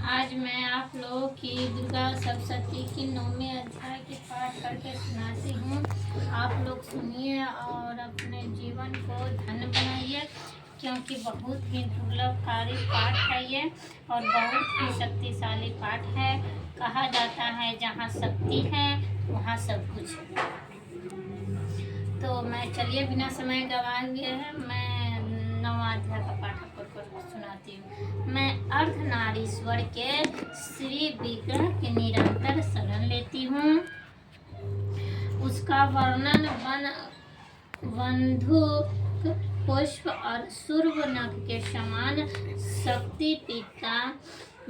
आज मैं आप लोगों की दुर्गा सप्तशती की 9वें अध्याय के पाठ करके सुनाती हूँ। आप लोग सुनिए और अपने जीवन को धन्य बनाइए, क्योंकि बहुत ही दुर्लभकारी पाठ है ये और बहुत ही शक्तिशाली पाठ है। कहा जाता है जहाँ शक्ति है वहाँ सब कुछ है। तो मैं चलिए बिना समय गवाए हुए है मैं 9वां अध्याय का पाठ आपको सुनाती हूँ। मैं अर्धनारीश्वर के श्री विग्रह के निरंतर शरण लेती हूँ। उसका वर्णन बंधुक पुष्प और सूर्य नख के समान शक्ति पीता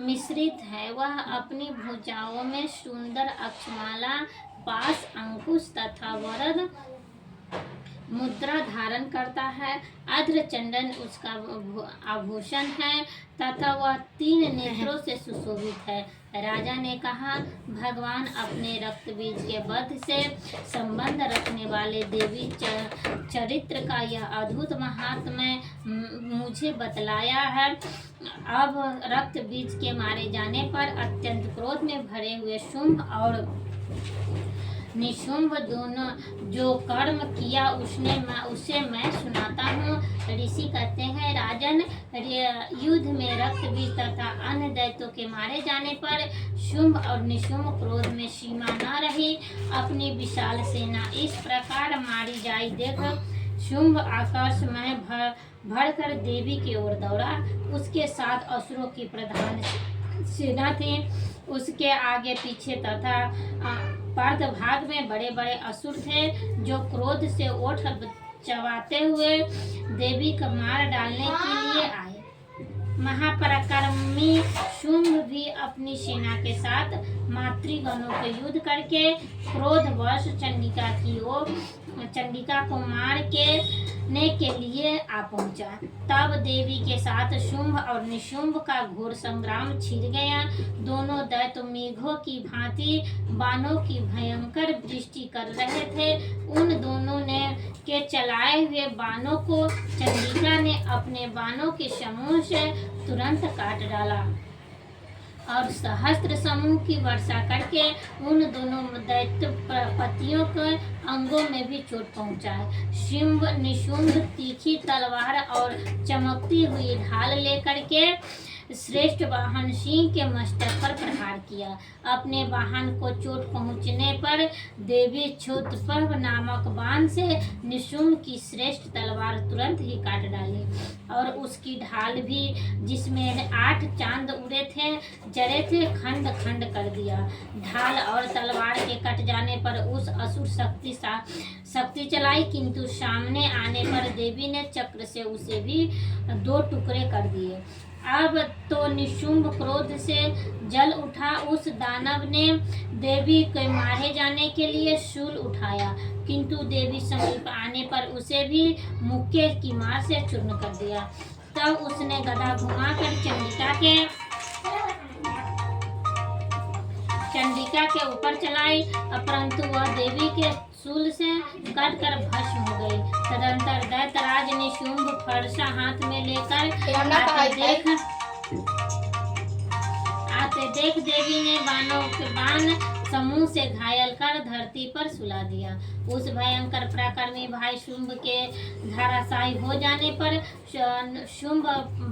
मिश्रित है। वह अपनी भुजाओं में सुंदर अक्षमाला, पास, अंकुश तथा वरद मुद्रा धारण करता है। अध्र चंदन उसका आभूषण है तथा वह 3 नेत्रों से सुशोभित है। राजा ने कहा, भगवान अपने रक्त बीज के वध से संबंध रखने वाले देवी चरित्र का यह अद्भुत महात्म्य मुझे बतलाया है। अब रक्त बीज के मारे जाने पर अत्यंत क्रोध में भरे हुए शुंभ और निशुंभ दोनों जो कर्म किया उसे मैं सुनाता हूँ। ऋषि कहते हैं, राजन, युद्ध में रक्त बीज तथा अन्य दैत्यों के मारे जाने पर शुंभ और निशुंभ क्रोध में सीमा न रही। अपनी विशाल सेना इस प्रकार मारी जाई देख शुंभ आकाश में भरकर देवी की ओर दौड़ा। उसके साथ असुरों की प्रधान सेना थी। उसके आगे पीछे तथा पार्थ भाग में बड़े बड़े असुर थे, जो क्रोध से ओठ चबाते हुए देवी को मार डालने के लिए आए। महापराक्रमी शुंभ भी अपनी सेना के साथ मातृगणों के युद्ध करके क्रोधवश चंडिका को मार के लिए आ पहुंचा। तब देवी के साथ शुंभ और निशुंभ का घोर संग्राम छिड़ गया। दोनों दैत्य मेघों की भांति बाणों की भयंकर वृष्टि कर रहे थे। उन दोनों ने के चलाए हुए बाणों को चंडिका ने अपने बाणों के समूह से तुरंत काट डाला और सहस्त्र समूह की वर्षा करके उन दोनों दैत्य पतियों के अंगों में भी चोट पहुंचाए। शुंभ निशुंभ तीखी तलवार और चमकती हुई ढाल लेकर के श्रेष्ठ वाहन सिंह के मस्तक पर प्रहार किया। अपने वाहन को चोट पहुंचने पर देवी क्षुद्रपर्व नामक बाण से निशुंभ की श्रेष्ठ तलवार तुरंत ही काट डाली और उसकी ढाल भी, जिसमें 8 चांद उड़े थे, जड़े थे, खंड खंड कर दिया। ढाल और तलवार के कट जाने पर उस असुर शक्ति चलाई, किंतु सामने आने पर देवी ने चक्र से उसे भी 2 टुकड़े कर दिए। अब तो निशुंभ क्रोध से जल उठा। उस दानव ने देवी के मारे जाने के लिए शूल उठाया, किंतु देवी समीप आने पर उसे भी मुक्के की मार से चूर्ण कर दिया। तब उसने गदा घुमाकर चंडिका के ऊपर चलाई, परंतु वह देवी के शूल से कटकर भस्म हो गई। तदंतर दैत्यराज ने शुंभ फरसा हाथ में लेकर आते देख देवी ने बाणों के बाण समूह से घायल कर धरती पर सुला दिया। उस भयंकर पराक्रमी भाई शुंभ के धराशायी हो जाने पर शुंभ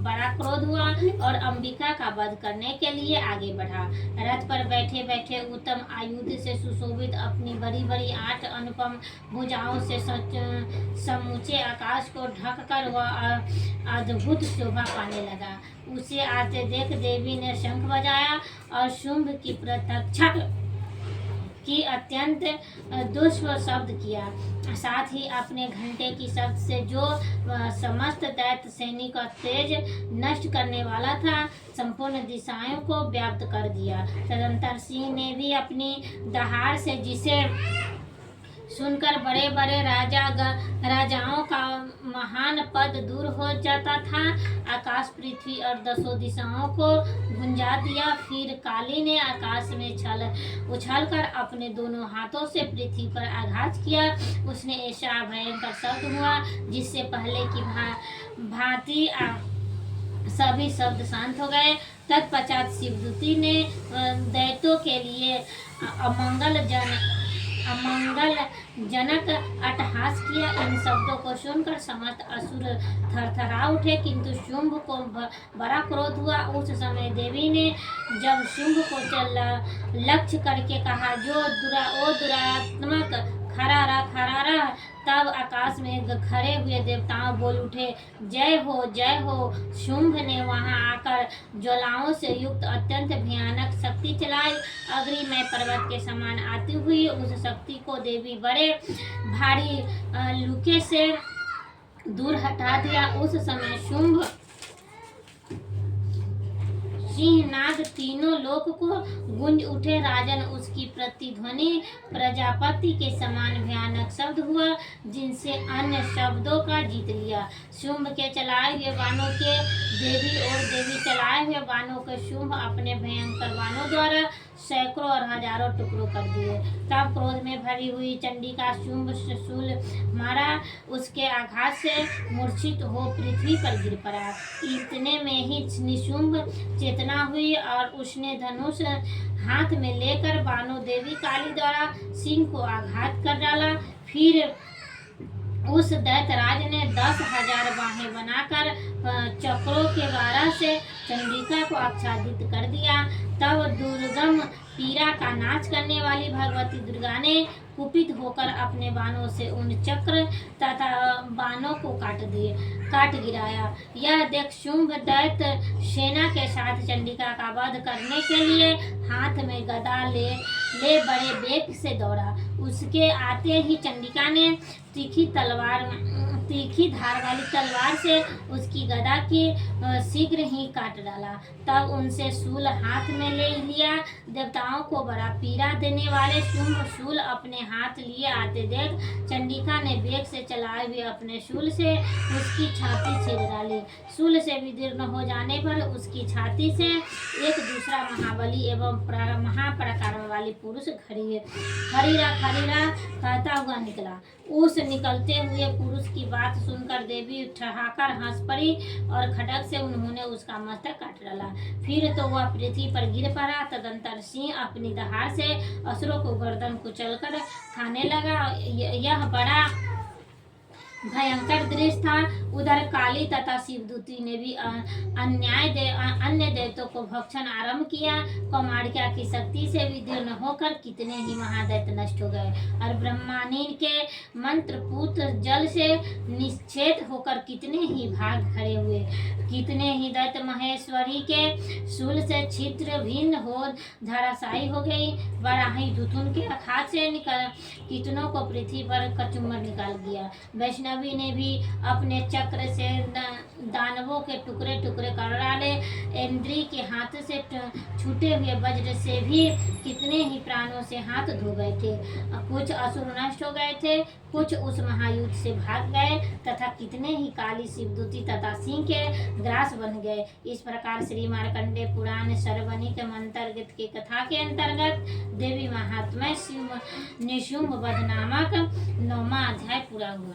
बड़ा क्रोध हुआ और अंबिका का वध करने के लिए आगे बढ़ा। रथ पर बैठे बैठे उत्तम आयुध से सुशोभित अपनी बड़ी बड़ी 8 अनुपम भुजाओं से समूचे आकाश को ढककर वह अद्भुत शोभा पाने लगा। उसे आते देख देवी ने शंख बजाया और शुंभ की प्रत्यक्षा की अत्यंत दुष्ट शब्द किया। साथ ही अपने घंटे की शब्द से जो समस्त दैत्य सैनिक का तेज नष्ट करने वाला था, संपूर्ण दिशाओं को व्याप्त कर दिया। तदंतर सिंह ने भी अपनी दहाड़ से, जिसे सुनकर बड़े बड़े राजाओं का महान पद दूर हो जाता था, आकाश, पृथ्वी और 10 दिशाओं को गुंजा दिया। फिर काली ने आकाश में उछलकर अपने दोनों हाथों से पृथ्वी पर आघात किया। उसने ऐसा भयंकर शब्द हुआ जिससे पहले की भांति सभी शब्द शांत हो गए। तत्पश्चात शिवदूती ने दैत्यों के लिए अमंगलजनक अट्टहास किया। इन शब्दों को सुनकर समस्त असुर थरथरा उठे, किंतु शुंभ को बड़ा क्रोध हुआ। उस समय देवी ने जब शुंभ को लक्ष्य करके कहा, ओ दुरात्मक, खड़ा रह। तब आकाश में खड़े हुए देवताओं बोल उठे, जय हो जय हो। शुंभ ने वहां आकर ज्वालाओं से युक्त अत्यंत भयानक शक्ति चलाई। अग्निमय पर्वत के समान आती हुई उस शक्ति को देवी बड़े भारी लुके से दूर हटा दिया। उस समय शुंभ, सिंह, नाग तीनों लोक को गूंज उठे। राजन, उसकी प्रतिध्वनि प्रजापति के समान भयानक शब्द हुआ, जिनसे अन्य शब्दों का जीत लिया। शुंभ के चलाए हुए बाणों के देवी और देवी चलाए हुए बाणों के शुंभ अपने भयंकर बाणों द्वारा सैकड़ों और हजारों टुकड़ों कर दिए। तब क्रोध में भरी हुई चंडिका शुंभ से शूल मारा, उसके आघात से मूर्छित हो पृथ्वी पर गिर पड़ा। इतने में ही निशुंभ चेतना हुई और उसने धनुष हाथ में लेकर बाणों देवी काली द्वारा सिंह को आघात कर डाला। फिर उस दैत्यराज ने 10,000 बाहें बनाकर चक्रों के द्वारा से चंडिका को आच्छादित कर दिया। तब दुर्गम पीड़ा का नाच करने वाली भगवती दुर्गा ने कुपित होकर अपने बाणों से उन चक्र तथा बाणों को काट गिराया। यह देख शुंभ दैत्य सेना के साथ चंडिका का वध करने के लिए हाथ में गदा ले बड़े वेग से दौड़ा। उसके आते ही चंडिका ने तीखी धार वाली तलवार से उसकी गदा की शीघ्र ही काट डाला। तब उनसे शूल हाथ में ले लिया। देवताओं को बड़ा पीड़ा देने वाले शुंभ शूल अपने हाथ लिए आते देख चंडिका ने वेग से चलाए हुए अपने शूल से उसकी छाती छेद डाली। शूल से विदीर्ण हो जाने पर उसकी छाती से एक दूसरा महाबली एवं महापराक्रम वाली पुरुष खरीरा कहता हुआ निकला। उस निकलते हुए पुरुष की बात सुनकर देवी ठहाकर हंस पड़ी और खड्ग से उन्होंने उसका मस्तक काट डाला। फिर तो वह पृथ्वी पर गिर पड़ा। तदंतर सिंह अपनी दहाड़ से असुरों को गर्दन कुचलकर खाने लगा। यह बड़ा भयंकर दृश्य था। उधर काली तथा शिवदूती ने भी अन्य देवताओं को भक्षण आरंभ किया। कौमार्या की शक्ति से विदीर्ण होकर कितने ही महादैत्य नष्ट हो गए और ब्रह्मांड के मंत्रपूत जल से निश्चेद होकर कितने ही भाग खड़े हुए। कितने ही दैत्य महेश्वरी के शूल से छिद्र भिन्न हो धराशायी हो गई। वराही धुतुन के अखात से कितनों को पृथ्वी पर कचुम्बर निकाल दिया। वैष्णवी ने भी अपने चक्र से दानवों के टुकड़े टुकड़े कर डाले। इंद्री के हाथ से छूटे हुए वज्र से भी कितने ही प्राणों से हाथ धो गए थे। कुछ असुर नष्ट हो गए थे, कुछ उस महायुद्ध से भाग गए तथा कितने ही काली शिवदूती तथा सिंह के ग्रास बन गए। इस प्रकार श्री मार्कंडेय पुराण सर्वनिक अंतर्गत की कथा के अंतर्गत देवी महात्म्य निशुंभ वध नामक 9वां अध्याय पूरा हुआ।